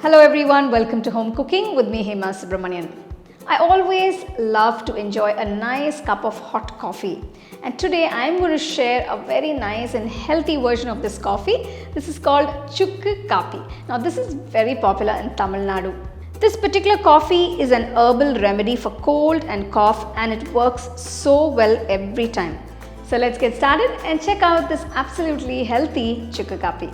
Hello everyone, welcome to Home Cooking with me Hema Subramanian. I always love to enjoy a nice cup of hot coffee, and today I am going to share a very nice and healthy version of this coffee. This is called Chukku Coffee. Now this is very popular in Tamil Nadu. This particular coffee is an herbal remedy for cold and cough, and it works so well every time. So let's get started and check out this absolutely healthy Chukku Coffee.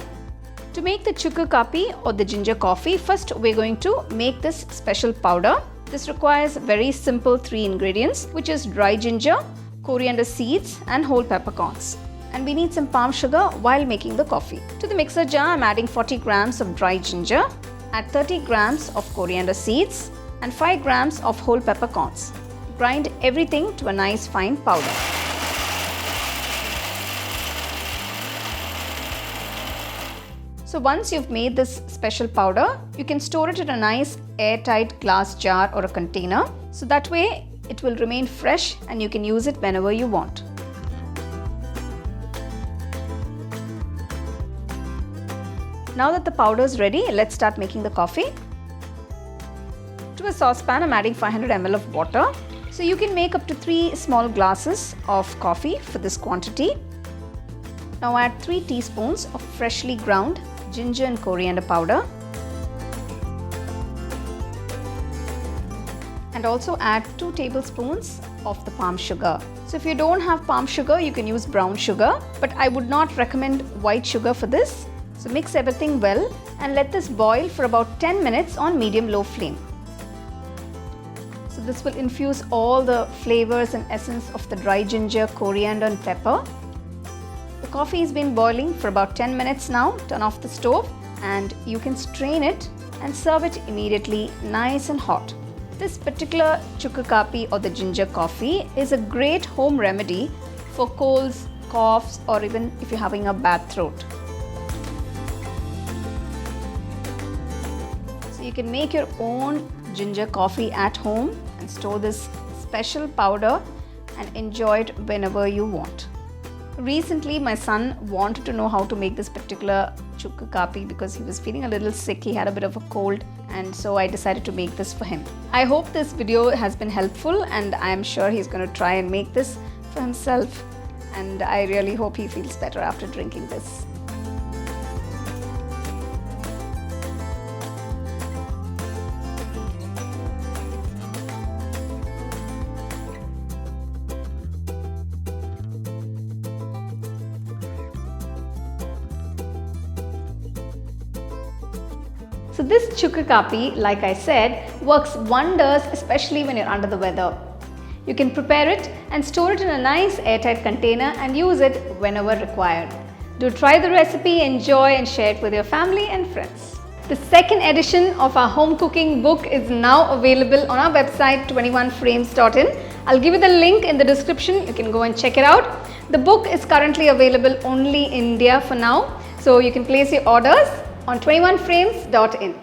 To make the Chukku Coffee or the ginger coffee, first we're going to make this special powder. This requires very simple 3 ingredients, which is dry ginger, coriander seeds and whole peppercorns. And we need some palm sugar while making the coffee. To the mixer jar, I'm adding 40 grams of dry ginger, add 30 grams of coriander seeds and 5 grams of whole peppercorns. Grind everything to a nice fine powder. So once you've made this special powder, you can store it in a nice airtight glass jar or a container. So that way it will remain fresh and you can use it whenever you want. Now that the powder is ready, let's start making the coffee. To a saucepan, I'm adding 500 ml of water. So you can make up to 3 small glasses of coffee for this quantity. Now add 3 teaspoons of freshly ground ginger and coriander powder, and also add 2 tablespoons of the palm sugar. So if you don't have palm sugar, you can use brown sugar, but I would not recommend white sugar for this. So mix everything well and let this boil for about 10 minutes on medium-low flame. So this will infuse all the flavors and essence of the dry ginger, coriander and pepper. The coffee has been boiling for about 10 minutes now. Turn off the stove and you can strain it and serve it immediately, nice and hot. This particular Chukku Coffee or the ginger coffee is a great home remedy for colds, coughs, or even if you're having a bad throat. So you can make your own ginger coffee at home and store this special powder and enjoy it whenever you want. Recently, my son wanted to know how to make this particular Chukku Coffee because he was feeling a little sick. He had a bit of a cold, and so I decided to make this for him. I hope this video has been helpful, and I am sure he's going to try and make this for himself. And I really hope he feels better after drinking this. So this Chukku Coffee, like I said, works wonders, especially when you're under the weather. You can prepare it and store it in a nice airtight container and use it whenever required. Do try the recipe, enjoy and share it with your family and friends. The second edition of our home cooking book is now available on our website 21frames.in. I'll give you the link in the description. You can go and check it out. The book is currently available only in India for now, so you can place your orders on 21frames.in.